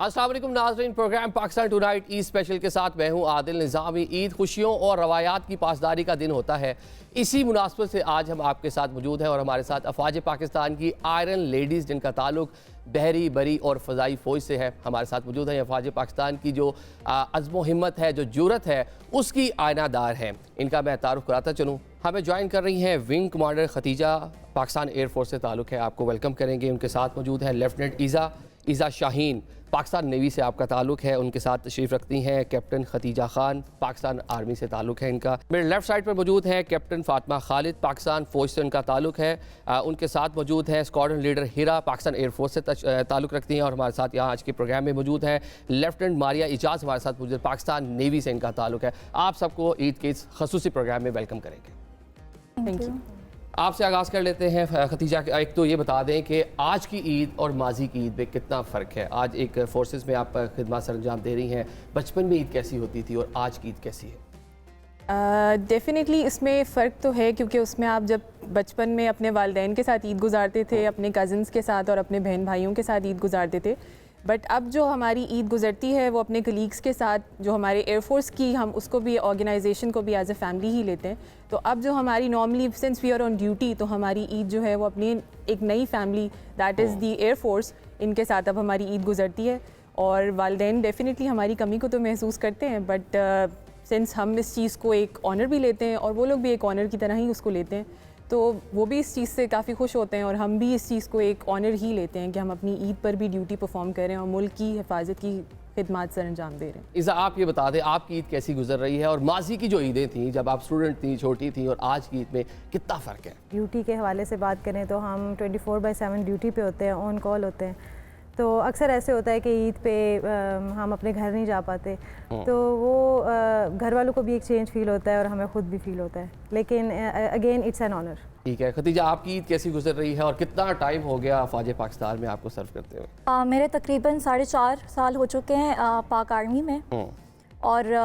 अस्सलाम वालेकुम नाज़रीन, programme Pakistan tonight Eid special के साथ मैं हूं आदिल निज़ामी। ईद खुशियों और रवायात की पासदारी का दिन होता है। इसी मुनासबत से आज हम आपके साथ मौजूद हैं और हमारे साथ अफवाज पाकिस्तान की आयरन लेडीज़ जिनका ताल्लुक बहरी, बरी और फ़ज़ाई फ़ौज से है, हमारे साथ मौजूद हैं। अफवाज पाकिस्तान की जो अज़्म हिम्मत है, जो जुरत है, उसकी आयनादार हैं। इनका मैं तारुफ कराता चलूँ। हमें ज्वाइन कर रही हैं wing commander Khatija, Pakistan air force से ताल्लुक़ है, आपको वेलकम करेंगे। उनके साथ मौजूद हैं लेफ्टिनेंट ईज़ा शाहीन, पाकिस्तान नेवी से आपका ताल्लुक़ है। उनके साथ तशरीफ़ रखती हैं कैप्टन खतीजा खान, पाकिस्तान आर्मी से ताल्लुक़ है इनका। मेरे लेफ़्ट साइड पर मौजूद हैं कैप्टन फ़ातिमा खालिद, पाकिस्तान फ़ौज से उनका ताल्लुक़ है। उनके साथ मौजूद हैं स्क्वाड्रन लीडर हिरा, पाकिस्तान एयरफोर्स से ताल्लुक़ रखती हैं। और हमारे साथ यहाँ आज के प्रोग्राम में मौजूद है लेफ्टिनेंट मारिया इजाज़, हमारे साथ मौजूद, पाकिस्तान नेवी से इनका ताल्लुक़ है। आप सबको ईद के इस खसूसी प्रोग्राम में वेलकम करेंगे। Thank you. आपसे आगाज़ कर लेते हैं खतीजा। एक तो ये बता दें कि आज की ईद और माजी की ईद में कितना फ़र्क है। आज एक फोर्सेस में आप खिदमत सर अंजाम दे रही हैं, बचपन में ईद कैसी होती थी और आज की ईद कैसी है? डेफिनेटली इसमें फ़र्क तो है, क्योंकि उसमें आप जब बचपन में अपने वालिदैन के साथ ईद गुजारते थे, अपने कज़न्स के साथ और अपने बहन भाइयों के साथ ईद गुजारते थे। बट अब जो हमारी ईद गुजरती है वो अपने कलीग्स के साथ, जो हमारे एयरफोर्स की, हम उसको भी ऑर्गेनाइजेशन को भी एज ए फैमिली ही लेते हैं। तो अब जो हमारी normally since we are on duty, तो हमारी ईद जो है वो अपनी एक नई family that is the air force, इनके साथ अब हमारी ईद गुजरती है। और वालिदैन डेफिनेटली हमारी कमी को तो महसूस करते हैं, बट सिंस हम इस चीज़ को एक ऑनर भी लेते हैं और वो लोग भी एक ऑनर की तरह ही उसको लेते हैं, तो वो भी इस चीज़ से काफ़ी खुश होते हैं और हम भी इस चीज़ को एक ऑनर ही लेते हैं कि हम अपनी ईद पर भी ड्यूटी परफॉर्म करें और मुल्क की हिफाजत की खिदमत सर अंजाम दे रहे हैं। इज़ा, आप ये बता दें आपकी ईद कैसी गुजर रही है और माजी की जो ईदें थी जब आप स्टूडेंट थी, छोटी थी, और आज की ईद में कितना फ़र्क है? ड्यूटी के हवाले से बात करें तो हम 24/7 ड्यूटी पे होते हैं, ऑन कॉल होते हैं। तो अक्सर ऐसे होता है कि ईद पे हम अपने घर नहीं जा पाते, तो वो घर वालों को भी एक चेंज फील होता है और हमें खुद भी फील होता है, लेकिन अगेन इट्स एन ऑनर। ठीक है खतीजा, आपकी ईद कैसी गुजर रही है और कितना टाइम हो गया फ़ौज पाकिस्तान में आपको सर्व करते हुए? मेरे तकरीबन 4.5 साल हो चुके हैं पाक आर्मी में। और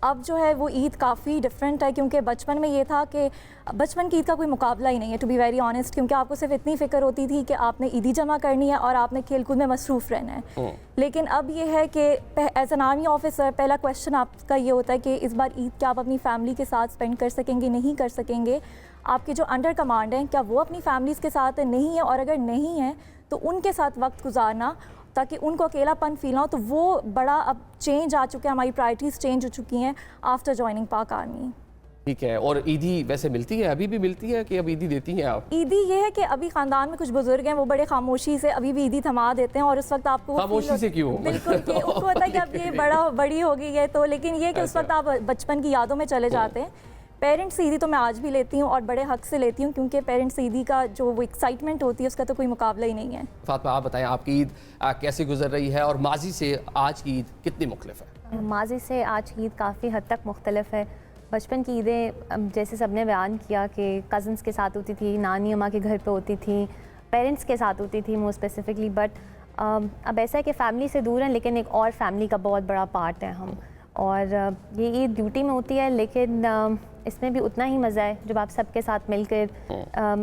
अब जो है वो ईद काफ़ी डिफरेंट है, क्योंकि बचपन में ये था कि बचपन की ईद का कोई मुकाबला ही नहीं है, टू बी वेरी ऑनेस्ट, क्योंकि आपको सिर्फ इतनी फ़िक्र होती थी कि आपने ईदी जमा करनी है और आपने खेलकूद में मसरूफ़ रहना है। लेकिन अब ये है कि एज एन आर्मी ऑफिसर पहला क्वेश्चन आपका ये होता है कि इस बार ईद क्या आप अपनी फैमिली के साथ स्पेंड कर सकेंगे, नहीं कर सकेंगे। आपके जो अंडर कमांड हैं क्या वो अपनी फैमिलीज़ के साथ नहीं है, और अगर नहीं है तो उनके साथ वक्त गुजारना ताकि उनको अकेलापन फील ना हो। तो वो बड़ा अब चेंज आ चुके हैं, हमारी प्रायोरिटीज़ चेंज हो चुकी हैं आफ्टर जॉइनिंग पाक आर्मी। ठीक है, और ईदी वैसे मिलती है, अभी भी मिलती है कि अब ईदी देती हैं आप? ईदी ये है कि अभी ख़ानदान में कुछ बुजुर्ग हैं, वो बड़े खामोशी से अभी भी ईदी थमा देते हैं, और उस वक्त आपको खामोशी से क्यों? बिल्कुल कि उनको होता है कि अब ये बड़ी हो गई है, तो लेकिन ये कि उस वक्त आप बचपन की यादों में चले जाते हैं। पेरेंट्स ईदी तो मैं आज भी लेती हूँ और बड़े हक से लेती हूँ, क्योंकि पेरेंट्स ईदी का जो वो एक्साइटमेंट होती है उसका तो कोई मुकाबला ही नहीं है। फातिमा, आप बताएं आपकी ईद कैसे गुजर रही है और माजी से आज की ईद कितनी मुख्तलिफ है? माजी से आज की ईद काफ़ी हद तक मुख्तलिफ है। बचपन की ईदें जैसे सबने बयान किया कि कज़न्स के साथ होती थी, नानी अम्मा के घर पे होती थी, पेरेंट्स के साथ होती थी मोर स्पेसिफिकली। बट अब ऐसा है कि फ़ैमिली से दूर हैं, लेकिन एक और फैमिली का बहुत बड़ा पार्ट है हम। और ये ईद ड्यूटी में होती है, लेकिन इसमें भी उतना ही मज़ा है जब आप सबके साथ मिलकर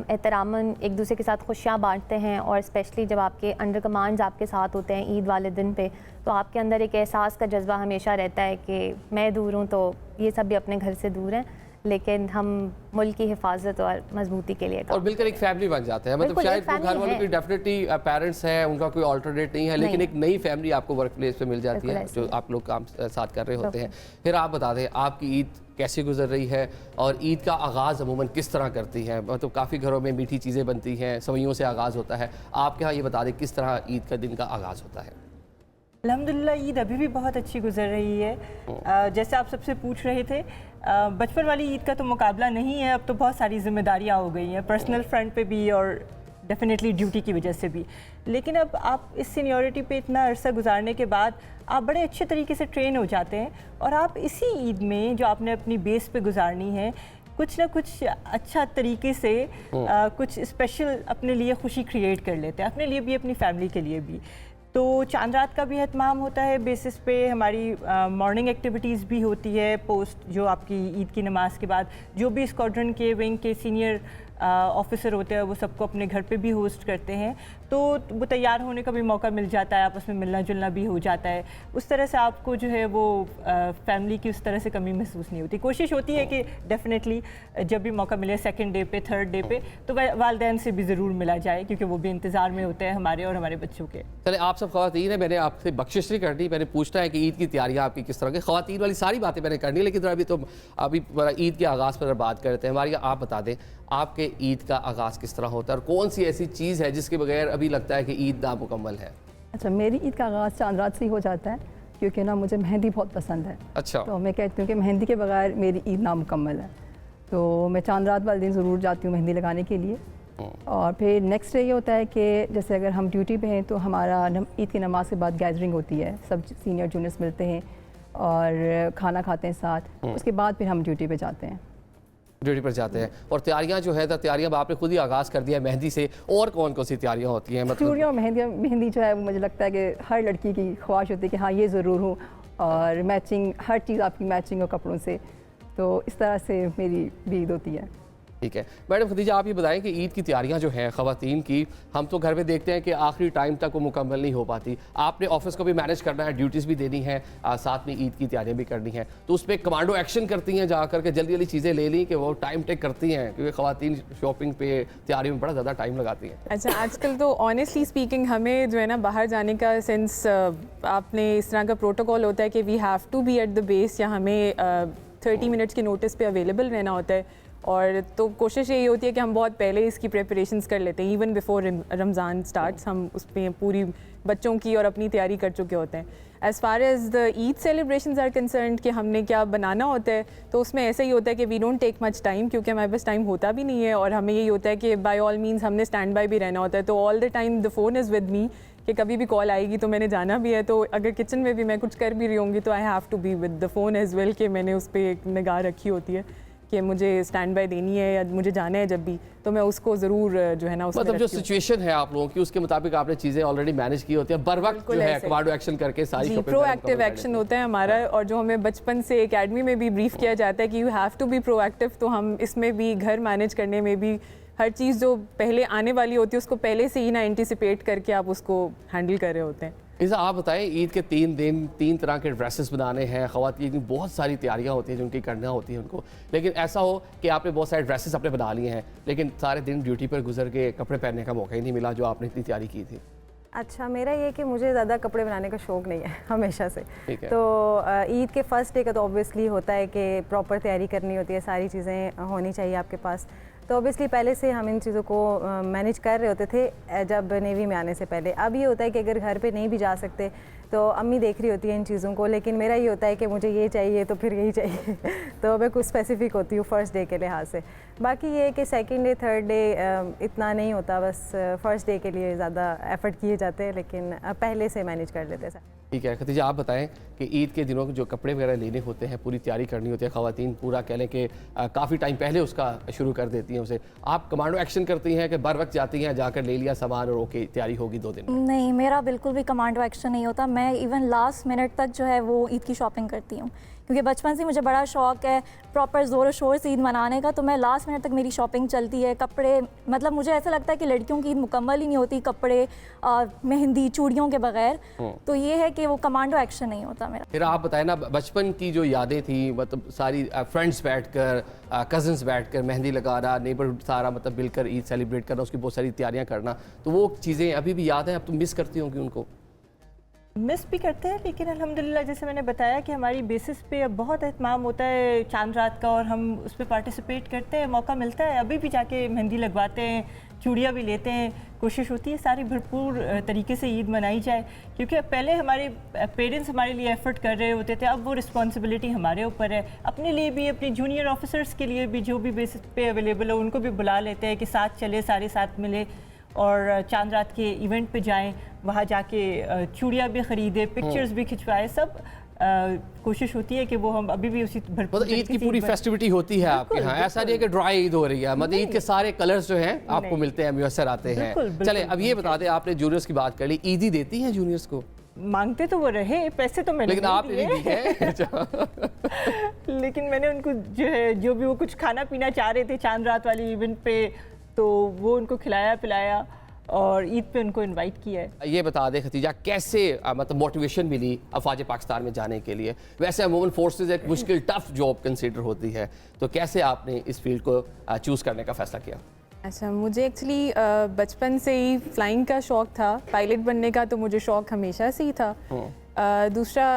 एहतरामन एक दूसरे के साथ खुशियाँ बांटते हैं। और स्पेशली जब आपके अंडर कमांड्स आपके साथ होते हैं ईद वाले दिन पे, तो आपके अंदर एक एहसास का जज्बा हमेशा रहता है कि मैं दूर हूँ तो ये सब भी अपने घर से दूर हैं, लेकिन हम मुल्क की हिफाजत और मजबूती के लिए और मिलकर एक फैमिली बन जाते हैं। मतलब शायद घर वालों की डेफिनेटली पेरेंट्स हैं, उनका कोई अल्टरनेट नहीं है, लेकिन एक नई फैमिली आपको वर्क प्लेस पे मिल जाती है जो आप लोग काम साथ कर रहे होते हैं। फिर आप बता दें आपकी ईद कैसे गुजर रही है और ईद का आगाज़ अमूमन किस तरह करती है? मतलब काफ़ी घरों में मीठी चीज़ें बनती हैं, सवैयों से आगाज़ होता है, आपके यहाँ ये बता दें किस तरह ईद का दिन का आगाज़ होता है? अल्हम्दुलिल्लाह ईद अभी भी बहुत अच्छी गुजर रही है। जैसे आप सबसे पूछ रहे थे, बचपन वाली ईद का तो मुकाबला नहीं है। अब तो बहुत सारी जिम्मेदारियां हो गई हैं, पर्सनल फ्रंट पे भी और डेफिनेटली ड्यूटी की वजह से भी। लेकिन अब आप इस सीनियरिटी पे इतना अरसा गुजारने के बाद आप बड़े अच्छे तरीके से ट्रेन हो जाते हैं, और आप इसी ईद में जो आपने अपनी बेस पे गुजारनी है, कुछ ना कुछ अच्छा तरीके से कुछ स्पेशल अपने लिए खुशी क्रिएट कर लेते हैं, अपने लिए भी अपनी फैमिली के लिए भी। तो चांद रात का भी एहतमाम होता है बेसिस पे, हमारी मॉर्निंग एक्टिविटीज़ भी होती है पोस्ट जो आपकी ईद की नमाज के बाद, जो भी स्क्वाड्रन के विंग के सीनियर ऑफिसर होते हैं वो सबको अपने घर पे भी होस्ट करते हैं, तो वो तैयार होने का भी मौका मिल जाता है, आपस में मिलना जुलना भी हो जाता है। उस तरह से आपको जो है वो फैमिली की उस तरह से कमी महसूस नहीं होती। कोशिश होती है कि डेफिनेटली जब भी मौका मिले सेकंड डे पे, थर्ड डे पे, तो वालिदैन से भी ज़रूर मिला जाए, क्योंकि वो भी इंतज़ार में होते हैं हमारे और हमारे बच्चों के। चले, आप सब ख़वातीन है, मैंने आपसे बख्शिश नहीं करनी, मैंने पूछना है कि ईद की तैयारियां आपकी किस तरह की। ख़वातीन वाली सारी बातें मैंने करनी, लेकिन अभी ईद के आगाज़ पर बात करते हैं। हमारी आप बता दें आपके ईद का आगाज़ किस तरह होता है और कौन सी ऐसी चीज़ है जिसके बगैर अभी लगता है कि ईद नामुकम्मल है? अच्छा, मेरी ईद का आगाज़ चांद रात से ही हो जाता है, क्योंकि ना मुझे मेहंदी बहुत पसंद है। अच्छा। तो मैं कहती हूँ कि मेहंदी के बगैर मेरी ईद नामुकम्मल है, तो मैं चांद रात वाले दिन ज़रूर जाती हूँ मेहंदी लगाने के लिए। और फिर नेक्स्ट डे ये होता है कि जैसे अगर हम ड्यूटी पे हैं तो हमारा ईद की नमाज के बाद गैदरिंग होती है, सब सीनियर जूनियर्स मिलते हैं और खाना खाते हैं साथ। उसके बाद फिर हम ड्यूटी पे जाते हैं। ड्यूटी पर जाते हैं और तैयारियां जो है तैयारियां आपने खुद ही आगाज़ कर दिया है मेहंदी से, और कौन कौन सी तैयारियां होती हैं? मतलब चूड़ियाँ और मेहंदी जो है वो मुझे लगता है कि हर लड़की की ख्वाहिश होती है कि हाँ ये ज़रूर हो, और मैचिंग, हर चीज़ आपकी मैचिंग हो कपड़ों से, तो इस तरह से मेरी भी ईद होती है। ठीक है मैडम खदीजा, आप ये बताएं कि ईद की तैयारियां जो हैं ख़वातीन की, हम तो घर में देखते हैं कि आखिरी टाइम तक वो मुकम्मल नहीं हो पाती। आपने ऑफिस को भी मैनेज करना है, ड्यूटीज़ भी देनी है, साथ में ईद की तैयारियां भी करनी है, तो उस पर कमांडो एक्शन करती हैं जा करके जल्दी जल्दी चीज़ें ले ली कि वो टाइम टेक करती हैं, क्योंकि ख़वातीन शॉपिंग पे तैयारी में बड़ा ज़्यादा टाइम लगाती हैं। अच्छा, आजकल तो ऑनेस्टली स्पीकिंग हमें जो है ना बाहर जाने का सेंस, आपने इस तरह का प्रोटोकॉल होता है कि we have to be at the base, या हमें 30 मिनट्स के नोटिस पे अवेलेबल रहना होता है। और तो कोशिश यही होती है कि हम बहुत पहले इसकी प्रिपरेशंस कर लेते हैं, इवन बिफोर रमज़ान स्टार्ट्स हम उस पर पूरी बच्चों की और अपनी तैयारी कर चुके होते हैं। As far as the Eid celebrations are concerned कि हमने क्या बनाना होता है, तो उसमें ऐसा ही होता है कि we don't take much time, क्योंकि हमारे पास टाइम होता भी नहीं है, और हमें यही होता है कि बाय ऑल मीन्स हमने स्टैंड बाय भी रहना होता है। तो all the time the phone is with me, कि कभी भी कॉल आएगी तो मैंने जाना भी है, तो अगर किचन में भी मैं कुछ कर भी रही होंगी तो I have to be with the phone as well, कि मैंने उस पर एक निगाह रखी होती है कि मुझे स्टैंड बाय देनी है या मुझे जाना है जब भी, तो मैं उसको ज़रूर जो है ना उसमें मतलब जो सिचुएशन है आप लोगों की उसके मुताबिक आपने चीज़ें ऑलरेडी मैनेज की होती है, बर वक्त जो है कमांडो एक्शन करके सारी शॉपिंग प्रोएक्टिव एक्शन होता है हमारा। और जो हमें बचपन से एकेडमी में भी ब्रीफ किया जाता है कि you have to be proactive, तो हम इसमें भी घर मैनेज करने में भी हर चीज़ जो पहले आने वाली होती है उसको पहले से ही ना एंटिसिपेट करके आप उसको हैंडल कर रहे होते हैं। इसे आप बताएं, ईद के 3 दिन 3 तरह के ड्रेसेस बनाने हैं, ख़वातीन की बहुत सारी तैयारियां होती हैं जो उनकी करना होती है उनको, लेकिन ऐसा हो कि आपने बहुत सारे ड्रेसेस अपने बना लिए हैं, लेकिन सारे दिन ड्यूटी पर गुजर के कपड़े पहनने का मौका ही नहीं मिला जो आपने इतनी तैयारी की थी। अच्छा, मेरा ये कि मुझे ज़्यादा कपड़े बनाने का शौक़ नहीं है हमेशा से। ठीक है। तो ईद के फर्स्ट डे का तो ऑब्वियसली होता है कि प्रॉपर तैयारी करनी होती है, सारी चीज़ें होनी चाहिए आपके पास। तो ऑब्वियसली पहले से हम इन चीज़ों को मैनेज कर रहे होते थे जब नेवी में आने से पहले। अब ये होता है कि अगर घर पे नहीं भी जा सकते तो अम्मी देख रही होती है इन चीज़ों को, लेकिन मेरा ये होता है कि मुझे ये चाहिए तो फिर यही चाहिए तो मैं कुछ स्पेसिफिक होती हूँ फर्स्ट डे के लिहाज से। बाकी ये है कि सेकंड डे थर्ड डे इतना नहीं होता, बस फर्स्ट डे के लिए ज़्यादा एफर्ट किए जाते हैं, लेकिन पहले से मैनेज कर लेते हैं। ठीक है खदीजा, आप बताएं कि ईद के दिनों के जो कपड़े वगैरह लेने होते हैं, पूरी तैयारी करनी होती है, ख़वातीन पूरा कह लें कि काफ़ी टाइम पहले उसका शुरू कर देती हैं उसे, आप कमांडो एक्शन करती हैं कि बर वक्त जाती हैं जाकर ले लिया सामान और ओके तैयारी होगी 2 दिन में? नहीं, मेरा बिल्कुल भी कमांडो एक्शन नहीं होता। मैं इवन लास्ट मिनट तक जो है वो ईद की शॉपिंग करती हूँ, क्योंकि बचपन से मुझे बड़ा शौक़ है प्रॉपर ज़ोर शोर से ईद मनाने का, तो मैं लास्ट मिनट तक मेरी शॉपिंग चलती है। कपड़े, मतलब मुझे ऐसा लगता है कि लड़कियों की ईद मुकम्मल ही नहीं होती कपड़े मेहंदी चूड़ियों के बगैर, तो ये है कि वो कमांडो एक्शन नहीं होता मेरा। फिर आप बताएं ना, बचपन की जो यादें थी, मतलब सारी फ्रेंड्स बैठकर, कज़न्स बैठकर मेहंदी लगाना, नेबरहुड सारा मतलब मिलकर ईद सेलिब्रेट करना, उसकी बहुत सारी तैयारियां करना, तो वो चीज़ें अभी भी याद हैं? अब तुम मिस करती होंगी उनको? मिस भी करते हैं, लेकिन अल्हम्दुलिल्लाह जैसे मैंने बताया कि हमारी बेसिस पे अब बहुत एहतमाम होता है चांद रात का, और हम उस पर पार्टिसिपेट करते हैं, मौका मिलता है अभी भी जाके मेहंदी लगवाते हैं, चूड़ियाँ भी लेते हैं। कोशिश होती है सारी भरपूर तरीके से ईद मनाई जाए, क्योंकि पहले हमारे पेरेंट्स हमारे लिए एफ़र्ट कर रहे होते थे, अब वो रिस्पॉन्सिबिलिटी हमारे ऊपर है। अपने लिए भी, अपने जूनियर ऑफिसर्स के लिए भी, जो भी बेसिस पे अवेलेबल हो उनको भी बुला लेते हैं कि साथ चले, सारे साथ मिले और चांद रात के इवेंट पे जाएं, वहाँ जाके चूड़ियाँ भी ख़रीदें, पिक्चर्स भी खिंचवाएं, सब कोशिश होती है कि वो हम अभी भी उसी मतलब ईद की पूरी फेस्टिविटी होती है आपके यहाँ, ऐसा नहीं है कि ड्राई ईद हो रही है, मतलब ईद के सारे कलर्स जो हैं आपको मिलते हैं, मुयसर आते हैं। चले अब ये बता दें, आपने जूनियर्स की बात कर ली, ईदी देती हैं जूनियर्स को? मांगते तो वो रहे, पैसे तो मैंने लेकिन आपने नहीं दिए लेकिन मैंने उनको जो है, जो भी वो कुछ खाना पीना चाह रहे थे चांद रात वाली इवेंट पे, तो वो उनको खिलाया पिलाया और ईद पे उनको इनवाइट किया है। ये बता दें खतीजा, कैसे मतलब मोटिवेशन मिली अफवाज पाकिस्तान में जाने के लिए? वैसे वुमेन फोर्सेस एक मुश्किल टफ जॉब कंसीडर होती है, तो कैसे आपने इस फील्ड को चूज़ करने का फैसला किया? अच्छा, मुझे एक्चुअली बचपन से ही फ्लाइंग का शौक़ था। पायलट बनने का तो मुझे शौक़ हमेशा से ही था। दूसरा,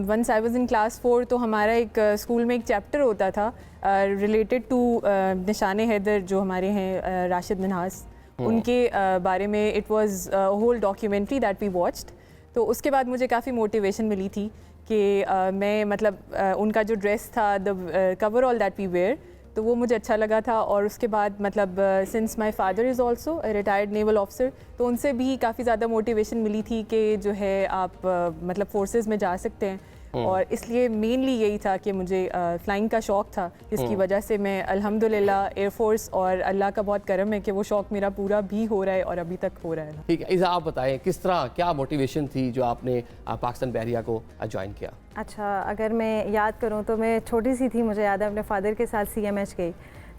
once I was in class 4 तो हमारा एक स्कूल में एक चैप्टर होता था रिलेटेड टू निशाने हैदर जो हमारे हैं राशिद मिन्हास, उनके बारे में। It was whole documentary that we watched. तो उसके बाद मुझे काफ़ी मोटिवेशन मिली थी कि मैं मतलब उनका जो ड्रेस था, the cover all that we wear, तो वो मुझे अच्छा लगा था। और उसके बाद मतलब since my father is also retired naval officer, तो उनसे भी काफ़ी ज़्यादा मोटिवेशन मिली थी कि जो है आप मतलब फोर्सेस में जा सकते हैं। और इसलिए मेनली यही था कि मुझे फ्लाइंग का शौक़ था, जिसकी वजह से मैं अल्हम्दुलिल्लाह एयरफोर्स और अल्लाह का बहुत करम है कि वो शौक़ मेरा पूरा भी हो रहा है और अभी तक हो रहा है। ठीक है, इज़ा आप बताएं किस तरह, क्या मोटिवेशन थी जो आपने पाकिस्तान बहरिया को ज्वाइन किया? अच्छा, अगर मैं याद करूँ तो मैं छोटी सी थी, मुझे याद है अपने फादर के साथ CMH गई,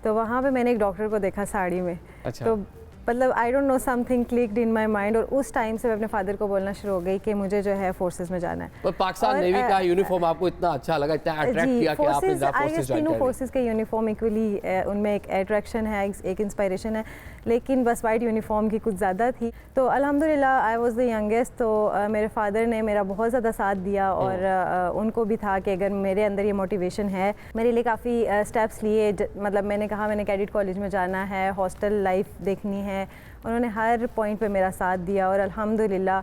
तो वहाँ पे मैंने एक डॉक्टर को देखा साड़ी में। अच्छा। तो मतलब I don't know something clicked in my mind, और उस टाइम से मैं अपने फादर को बोलना शुरू हो गई कि मुझे जो है फोर्सेस में जाना है। पर पाकिस्तान नेवी का यूनिफॉर्म आपको इतना अच्छा लगा, इतना अट्रैक्ट किया कि आपने फोर्सेस ज्वाइन तीनों कर फोर्सेस के यूनिफॉर्म इक्वली उनमें एक अट्रैक्शन है, एक इंस्पायरेशन है, लेकिन बस वाइट यूनिफॉर्म की कुछ ज़्यादा थी। तो अल्हम्दुलिल्लाह आई वाज द यंगेस्ट, तो मेरे फादर ने मेरा बहुत ज़्यादा साथ दिया और उनको भी था कि अगर मेरे अंदर ये मोटिवेशन है, मेरे लिए काफ़ी स्टेप्स लिए। मतलब मैंने कहा मैंने कैडेट कॉलेज में जाना है, हॉस्टल लाइफ देखनी है, उन्होंने हर पॉइंट पे मेरा साथ दिया। और अल्हम्दुलिल्लाह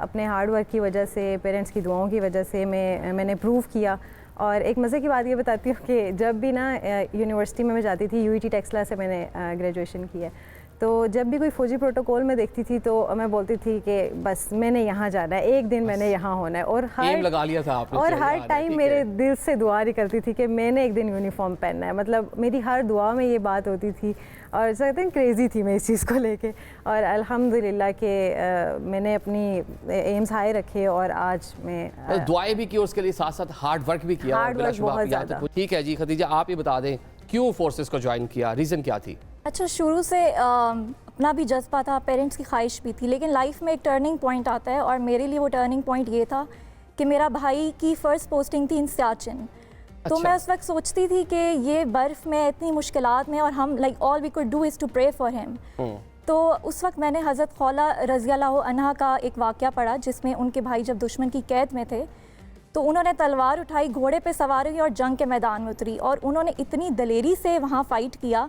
अपने हार्ड वर्क की वजह से, पेरेंट्स की दुआओं की वजह से मैंने प्रूव किया। और एक मज़े की बात ये बताती हूँ कि जब भी ना यूनिवर्सिटी में मैं जाती थी, UET टेक्सला से मैंने ग्रेजुएशन की है, तो जब भी कोई फौजी प्रोटोकॉल में देखती थी तो मैं बोलती थी कि बस मैंने यहाँ जाना है, एक दिन मैंने यहाँ होना है। और एम लगा लिया था आपने, और हर टाइम मेरे दिल से दुआ निकलती थी कि मैंने एक दिन यूनिफॉर्म पहनना है। मतलब मेरी हर दुआ में ये बात होती थी और कहते हैं क्रेज़ी थी मैं इस चीज़ को लेके। और अल्हम्दुलिल्लाह कि मैंने अपनी एम्स हाई रखे और आज मैं दुआएं भी की और उसके लिए साथ साथ हार्ड वर्क भी किया। हार्ड वर्क बहुत ज़्यादा। ठीक है जी खतीजा, आप ये बता दें क्यों फोर्सेस को ज्वाइन किया, रीज़न क्या थी? अच्छा, शुरू से अपना भी जज्बा था, पेरेंट्स की ख्वाहिश भी थी, लेकिन लाइफ में एक टर्निंग पॉइंट आता है और मेरे लिए वो टर्निंग पॉइंट ये था कि मेरा भाई की फ़र्स्ट पोस्टिंग थी इन सियाचिन। तो मैं उस वक्त सोचती थी कि ये बर्फ़ में इतनी मुश्किलात में, और हम like all we could do is to pray for him. तो उस वक्त मैंने हज़रत खौला रज़ी अल्लाह अन्हा का एक वाक़या पढ़ा, जिसमें उनके भाई जब दुश्मन की कैद में थे तो उन्होंने तलवार उठाई, घोड़े पे सवार हुई और जंग के मैदान में उतरी, और उन्होंने इतनी दलेरी से वहाँ फ़ाइट किया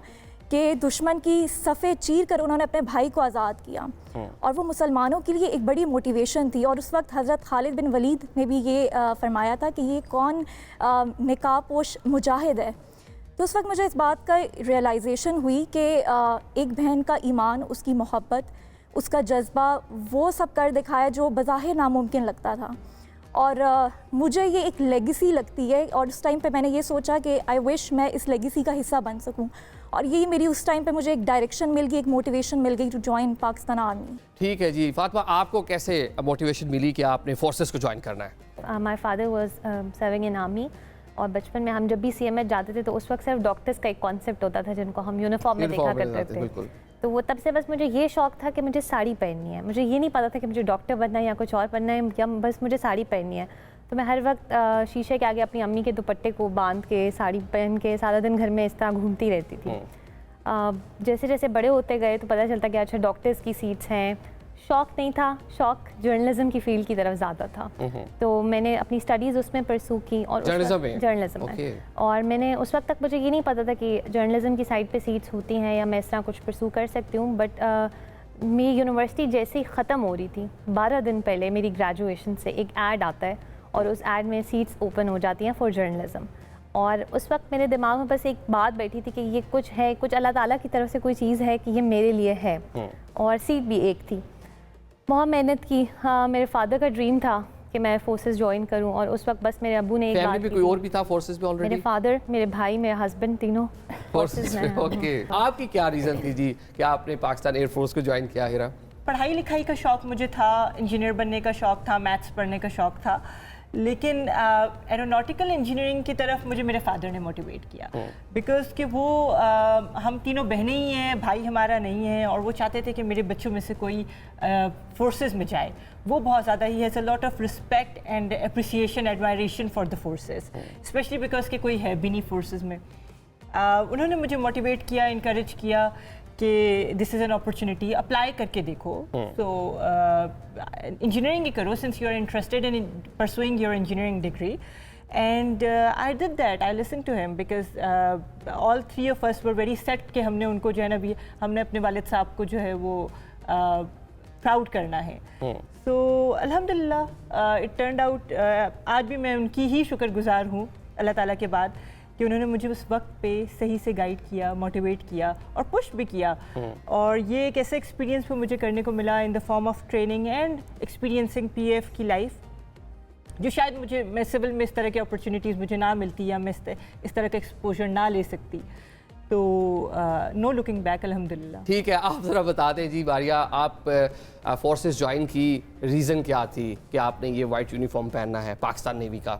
कि दुश्मन की सफ़े चीर कर उन्होंने अपने भाई को आज़ाद किया। और वो मुसलमानों के लिए एक बड़ी मोटिवेशन थी। और उस वक्त हज़रत खालिद बिन वलीद ने भी ये फरमाया था कि ये कौन निकाबपोश मुजाहिद है। तो उस वक्त मुझे इस बात का रियलाइजेशन हुई कि एक बहन का ईमान, उसकी मोहब्बत, उसका जज्बा, वो सब कर दिखाया जो बज़ाहिर नामुमकिन लगता था। और मुझे ये एक लेगेसी लगती है, और उस टाइम पे मैंने ये सोचा कि आई विश मैं इस लेगेसी का हिस्सा बन सकूं। और यही मेरी उस टाइम पे मुझे एक डायरेक्शन मिल गई, एक मोटिवेशन मिल गई टू जॉइन पाकिस्तान आर्मी। ठीक है जी फातिमा, आपको कैसे मोटिवेशन मिली कि आपने फोर्सेस को ज्वाइन करना है? My father was serving in army, और बचपन में हम जब भी CMH जाते थे तो उस वक्त सिर्फ डॉक्टर्स का एक कॉन्सेप्ट होता था जिनको हम यूनिफॉर्म में देखा करते थे। तो वो तब से बस मुझे ये शौक़ था कि मुझे साड़ी पहननी है। मुझे ये नहीं पता था कि मुझे डॉक्टर बनना है या कुछ और बनना है, या बस मुझे साड़ी पहननी है। तो मैं हर वक्त शीशे के आगे अपनी अम्मी के दुपट्टे को बांध के, साड़ी पहन के सारा दिन घर में इस तरह घूमती रहती थी। जैसे जैसे बड़े होते गए तो पता चलता कि अच्छा डॉक्टर्स की सीट्स हैं। शौक़ नहीं था, शौक़ जर्नलिज्म की फील्ड की तरफ ज़्यादा था। तो मैंने अपनी स्टडीज़ उसमें परसू की, और जर्नलिज्म में। और मैंने उस वक्त तक मुझे ये नहीं पता था कि जर्नलिज्म की साइड पे सीट्स होती हैं या मैं इस तरह कुछ परसू कर सकती हूँ। बट मेरी यूनिवर्सिटी जैसे ही ख़त्म हो रही थी, 12 दिन पहले मेरी ग्रेजुएशन से एक ऐड आता है और उस ऐड में सीट्स ओपन हो जाती हैं फॉर जर्नलिज्म। और उस वक्त मेरे दिमाग में बस एक बात बैठी थी कि ये कुछ है, कुछ अल्लाह ताला की तरफ से कोई चीज़ है कि ये मेरे लिए है। और सीट भी एक थी। बहुत मेहनत की। हाँ, मेरे फादर का ड्रीम था कि मैं फोर्सेस ज्वाइन करूं, और उस वक्त बस मेरे अब्बू ने एक बात की। कोई और भी था फोर्सेस में ऑलरेडी? मेरे फादर, मेरे भाई, मेरे हस्बैंड, तीनों फोर्सेस में। ओके, आपकी क्या रीज़न थी जी कि आपने पाकिस्तान एयरफोर्स को ज्वाइन किया? हिरा, पढ़ाई लिखाई का शौक़ मुझे था, इंजीनियर बनने का शौक़ था, मैथ्स पढ़ने का शौक़ था, लेकिन एरोनॉटिकल इंजीनियरिंग की तरफ मुझे मेरे फादर ने मोटिवेट किया, बिकॉज कि वो हम तीनों बहनें ही हैं, भाई हमारा नहीं है, और वो चाहते थे कि मेरे बच्चों में से कोई फोर्सेस में जाए। वो बहुत ज़्यादा he has a lot of respect and appreciation, admiration for the forces, specially because कि कोई है भी नहीं फोर्सेस में। उन्होंने मुझे मोटिवेट किया, इनकरेज किया कि this is an opportunity, apply करके देखो। तो इंजीनियरिंग ही करो, since you are interested in pursuing your engineering degree. And I did that, I listen to him, because all three of us were very set कि हमने उनको जो है ना भी हमने अपने वालिद साहब को जो है वो प्राउड करना है। तो अल्हम्दुलिल्लाह इट टर्नड आउट, आज भी मैं उनकी ही शुक्रगुजार हूँ अल्लाह ताला के बाद कि उन्होंने मुझे उस वक्त पे सही से गाइड किया, मोटिवेट किया और पुश भी किया। और ये एक ऐसा एक्सपीरियंस भी मुझे करने को मिला in the form of training and experiencing PF की लाइफ, जो शायद मुझे, मैं सिविल में इस तरह की अपॉर्चुनिटीज़ मुझे ना मिलती या मैं इस तरह का एक्सपोजर ना ले सकती। तो नो लुकिंग बैक, अल्हम्दुलिल्लाह। ठीक है, आप ज़रा बता दें जी मारिया, आप फोर्सेस ज्वाइन की रीज़न क्या थी कि आपने ये वाइट यूनिफॉर्म पहनना है पाकिस्तान नेवी का?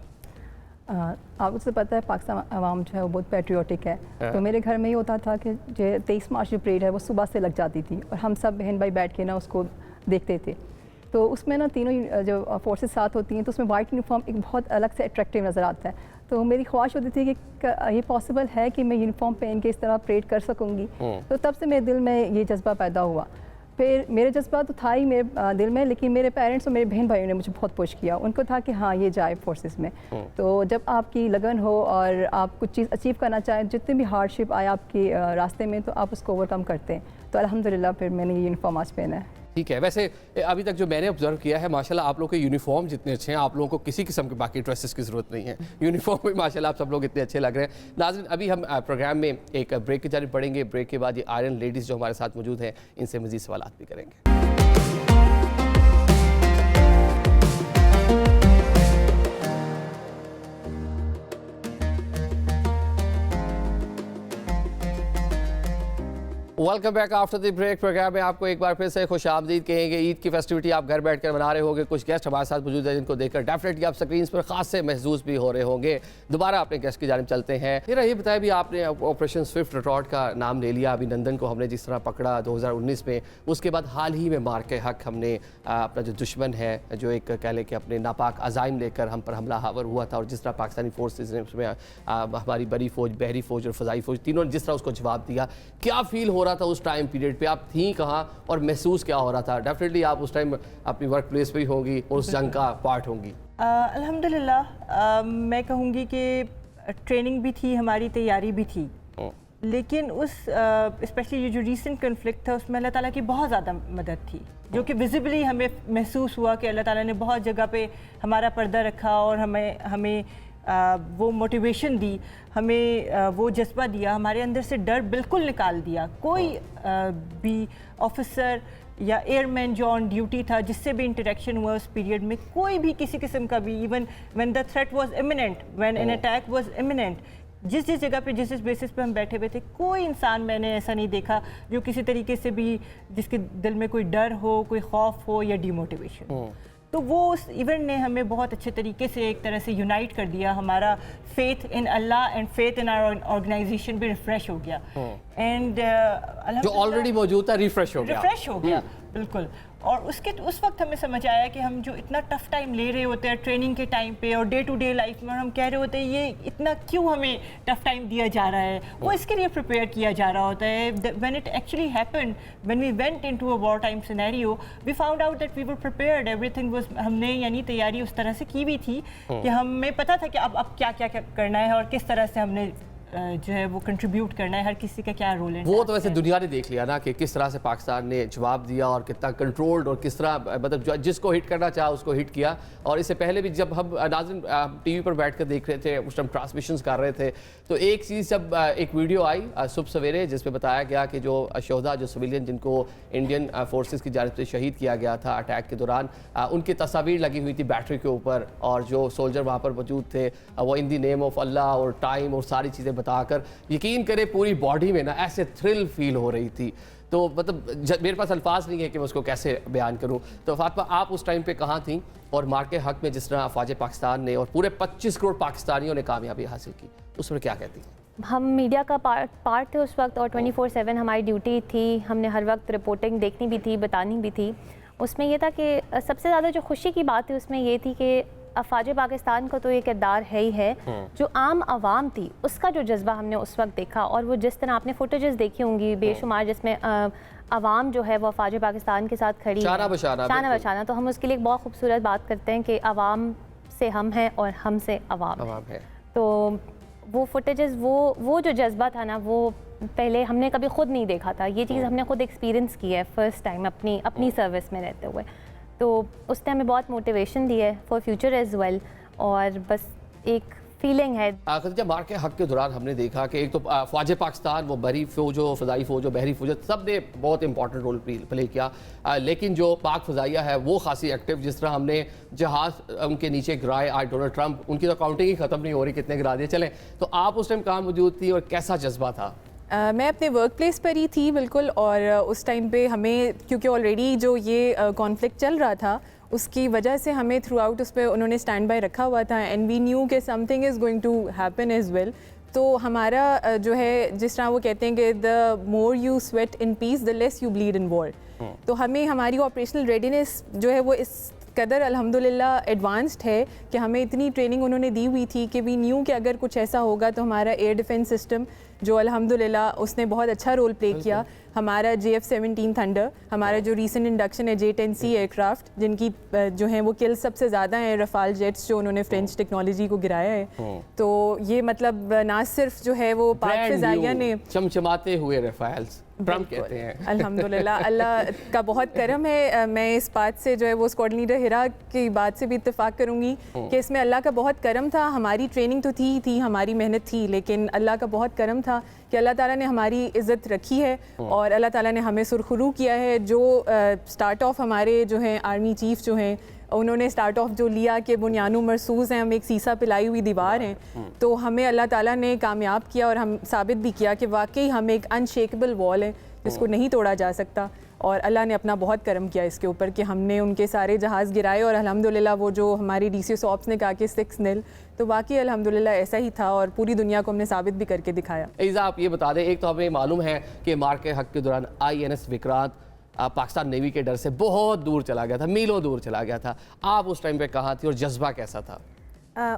आपको तो पता है पाकिस्तान आवाम जो है वो बहुत पैट्रियोटिक है। तो मेरे घर में ये होता था कि जो 23 मार्च जो परेड है वो सुबह से लग जाती थी और हम सब बहन भाई बैठ के ना उसको देखते थे। तो उसमें ना तीनों जो फोर्सेस साथ होती हैं तो उसमें वाइट यूनिफॉर्म एक बहुत अलग से अट्रैक्टिव नज़र आता है। तो मेरी ख्वाहिश होती थी कि ये पॉसिबल है कि मैं यूनिफॉर्म पहन के इस तरह परेड कर सकूँगी। तो तब से मेरे दिल में ये जज्बा पैदा हुआ। फिर मेरे जज्बा तो था ही मेरे दिल में, लेकिन मेरे पेरेंट्स और मेरे बहन भाइयों ने मुझे बहुत पुश किया। उनको था कि हाँ ये जाए फोर्सेस में। तो जब आपकी लगन हो और आप कुछ चीज़ अचीव करना चाहें, जितने भी हार्डशिप आए आपके रास्ते में, तो आप उसको ओवरकम करते हैं। तो अल्हम्दुलिल्लाह फिर मैंने ये यूनिफॉर्म आज पहना है। ठीक है, वैसे अभी तक जो मैंने ऑब्जर्व किया है माशाल्लाह आप लोगों के यूनिफॉर्म जितने अच्छे हैं, आप लोगों को किसी किस्म के बाकी ड्रेसेस की ज़रूरत नहीं है, यूनिफॉर्म में माशाल्लाह आप सब लोग इतने अच्छे लग रहे हैं। नाज़रीन, अभी हम प्रोग्राम में एक ब्रेक की जानिब बढ़ेंगे। ब्रेक के बाद ये आयरन लेडीज़ जो हमारे साथ मौजूद हैं, इनसे मज़ीद सवालात भी करेंगे। Welcome back after the break. Programme में आपको एक बार फिर से खुश आमदीद कहेंगे। ईद की फेस्टिविटी आप घर बैठ कर मना रहे होंगे। कुछ गेस्ट हमारे साथ मौजूद है जिनको देखकर डेफिनेटली आप स्क्रीन पर खास से महसूस भी हो रहे होंगे। दोबारा अपने गेस्ट की जानिब चलते हैं। फिर ये बताया भी आपने ऑपरेशन स्विफ्ट रिटॉर्ट का नाम ले लिया। अभिनंदन को हमने जिस तरह पकड़ा 2019 में, उसके बाद हाल ही में मार के हक हमने अपना जो दुश्मन है, जो एक कह लें कि अपने नापाक अज़ाइम लेकर हम पर हमला हावर हुआ था, और जिस तरह पाकिस्तानी फोर्सेज ने उसमें हमारी बड़ी फ़ौज, बहरी फ़ौज और फ़ज़ाई फ़ौज तीनों ने जिस तरह उसको जवाब दिया, क्या फ़ील हो रहा था उस टाइम पीरियड पे? आप थी कहाँ और महसूस क्या हो रहा था? डेफिनेटली आप उस टाइम अपनी वर्क प्लेस पे ही होंगी और उस जंग का पार्ट होंगी। अल्हम्दुलिल्लाह मैं कहूँगी कि ट्रेनिंग भी थी, हमारी तैयारी भी थी, लेकिन उस स्पेशली ये जो रीसेंट कन्फ्लिक्ट था उसमें अल्लाह ताला की बहुत ज़्यादा मदद थी, जो कि विजिबली हमें महसूस हुआ कि अल्लाह ताला ने बहुत जगह पे हमारा पर्दा रखा और हमें वो मोटिवेशन दी, हमें वो जज्बा दिया, हमारे अंदर से डर बिल्कुल निकाल दिया। कोई भी ऑफिसर या एयरमैन जो ऑन ड्यूटी था, जिससे भी इंटरेक्शन हुआ उस पीरियड में, कोई भी किसी किस्म का भी, even when the threat was imminent, when an attack was imminent, जिस जगह पे जिस बेसिस पे हम बैठे हुए थे, कोई इंसान मैंने ऐसा नहीं देखा जो किसी तरीके से भी जिसके दिल में कोई डर हो, कोई खौफ हो या डिमोटिवेशन हो। तो वो उस इवेंट ने हमें बहुत अच्छे तरीके से एक तरह से यूनाइट कर दिया। हमारा faith in Allah and faith in our organisation भी रिफ्रेश हो गया। एंड जो ऑलरेडी मौजूद था रिफ्रेश हो गया। बिल्कुल। और उस वक्त हमें समझ आया कि हम जो इतना टफ टाइम ले रहे होते हैं ट्रेनिंग के टाइम पे और डे टू डे लाइफ में, और हम कह रहे होते हैं ये इतना क्यों हमें टफ टाइम दिया जा रहा है, वो इसके लिए प्रिपेयर किया जा रहा होता है। When it actually happened, when we went into a war time scenario, we found out that we were prepared, everything was, हमने यानी तैयारी उस तरह से की भी थी कि हमें पता था कि अब क्या क्या करना है और किस तरह से हमने जो है वो कंट्रीब्यूट करना है, हर किसी का क्या रोल है। वो तो वैसे दुनिया ने देख लिया ना कि किस तरह से पाकिस्तान ने जवाब दिया और कितना कंट्रोल्ड और किस तरह मतलब जिसको हिट करना चाहा उसको हिट किया। और इससे पहले भी जब हम नाज़रीन टीवी पर बैठ कर देख रहे थे, उस टाइम ट्रांसमिशंस कर रहे थे, तो एक चीज़ जब एक वीडियो आई सुबह सवेरे जिसमें बताया गया कि जो शोहदा, जो सिविलियन जिनको इंडियन फोर्सेस की जानिब से शहीद किया गया था अटैक के दौरान, उनकी तस्वीर लगी हुई थी बैटरी के ऊपर, और जो सोल्जर वहाँ पर मौजूद थे वो इन द नेम ऑफ अल्लाह और टाइम और सारी चीज़ें बताकर, यकीन करें पूरी बॉडी में ना ऐसे थ्रिल फील हो रही थी। तो मतलब मेरे पास अल्फाज नहीं है कि मैं उसको कैसे बयान करूं। तो फातिमा, आप उस टाइम पे कहाँ थी और मार के हक में जिस तरह अफवाज पाकिस्तान ने और पूरे 25 करोड़ पाकिस्तानियों ने कामयाबी हासिल की, उसमें क्या कहती हैं? हम मीडिया का पार्ट थे उस वक्त और 24/7 हमारी ड्यूटी थी। हमने हर वक्त रिपोर्टिंग देखनी भी थी, बतानी भी थी। उसमें यह था कि सबसे ज़्यादा जो खुशी की बात है उसमें ये थी कि अफवाज पाकिस्तान का तो ये किरदार है ही है, जो आम आवाम थी उसका जो जज्बा हमने उस वक्त देखा, और वो जिस तरह आपने फुटेजेस देखी होंगी बेशुमार, जिसमें आवाम जो है वो अफवाज पाकिस्तान के साथ खड़ी शाना बशाना। तो हम उसके लिए एक बहुत खूबसूरत बात करते हैं कि आवाम से हम हैं और हम से आवाम है। तो वो फुटेजेस, वो जो जज्बा था ना, वो पहले हमने कभी खुद नहीं देखा था। ये चीज़ हमने खुद एक्सपीरियंस की है फर्स्ट टाइम अपनी सर्विस में रहते हुए। तो उसने हमें बहुत मोटिवेशन दी है फॉर फ्यूचर एज वेल, और बस एक फीलिंग है। खदीजा, मार के हक के दौरान हमने देखा कि एक तो फ़ौज पाकिस्तान, वो बरी फौज हो, फ़ज़ाई फौज हो, बहरी फौज, सब ने बहुत इंपॉर्टेंट रोल प्ले किया। लेकिन जो पाक फ़ज़ाइया है वो खासी एक्टिव, जिस तरह हमने जहाज़ उनके नीचे गिराए आज डोनाल्ड ट्रंप, उनकी तो काउंटिंग ही ख़त्म नहीं हो रही कितने गिरा दिए। चलें, तो आप उस टाइम कहाँ मौजूद थी और कैसा जज्बा था? मैं अपने वर्क प्लेस पर ही थी बिल्कुल, और उस टाइम पे हमें, क्योंकि ऑलरेडी जो ये कॉन्फ्लिक्ट चल रहा था उसकी वजह से हमें थ्रू आउट उस पर उन्होंने स्टैंड बाय रखा हुआ था, एंड वी न्यू कि something is going to happen as well. तो हमारा जो है, जिस तरह वो कहते हैं कि the more you sweat in peace the less you bleed in war. तो हमें हमारी ऑपरेशनल रेडीनेस जो है वो इस कदर अल्हम्दुलिल्लाह एडवांस्ड है कि हमें इतनी ट्रेनिंग उन्होंने दी हुई थी कि वी न्यू कि अगर कुछ ऐसा होगा तो हमारा एयर डिफेंस सिस्टम जो अल्हम्दुलिल्लाह उसने बहुत अच्छा रोल प्ले किया। हमारा JF-17 थंडर, हमारा जो रीसेंट इंडक्शन है J-10C एयरक्राफ्ट, जिनकी जो है वो किल सबसे ज़्यादा है, रफाल जेट्स जो उन्होंने फ्रेंच टेक्नोलॉजी को गिराया है। तो ये मतलब ना सिर्फ जो है वो पाक फ़िज़ाइया ने चमचमाते हुए रफाल्स ट्रम्प कहते हैं। अल्हम्दुलिल्लाह, अल्लाह का बहुत करम है। मैं इस बात से जो है वो स्क्वाड लीडर हिरा की बात से भी इत्तेफाक करूँगी कि इसमें अल्लाह का बहुत करम था। हमारी ट्रेनिंग तो थी, हमारी मेहनत थी, लेकिन अल्लाह का बहुत करम था कि अल्लाह ताला ने हमारी इज़्ज़त रखी है और अल्लाह ताला ने हमें सुरखरू किया है। जो स्टार्ट ऑफ हमारे जो हैं आर्मी चीफ जो हैं, उन्होंने स्टार्ट ऑफ जो लिया कि बुनियानु मरसूस हैं, हम एक सीसा पिलाई हुई दीवार हैं, तो हमें अल्लाह ताला ने कामयाब किया और हम साबित भी किया कि वाकई हम एक अनशेकेबल वॉल है जिसको नहीं तोड़ा जा सकता। और अल्लाह ने अपना बहुत करम किया इसके ऊपर कि हमने उनके सारे जहाज़ गिराए, और अल्हम्दुलिल्लाह वो जो हमारी DCO ऑप्स ने कहा कि 6-0, तो वाकई अल्हम्दुलिल्लाह ऐसा ही था और पूरी दुनिया को हमने साबित भी करके दिखाया। ईज़ा, आप ये बता दें, एक तो हमें मालूम है कि मार के हक के दौरान INS विक्रांत पाकिस्तान नेवी के डर से बहुत दूर चला गया था, मीलों दूर चला गया था। आप उस टाइम पे कहाँ थी और जज्बा कैसा था?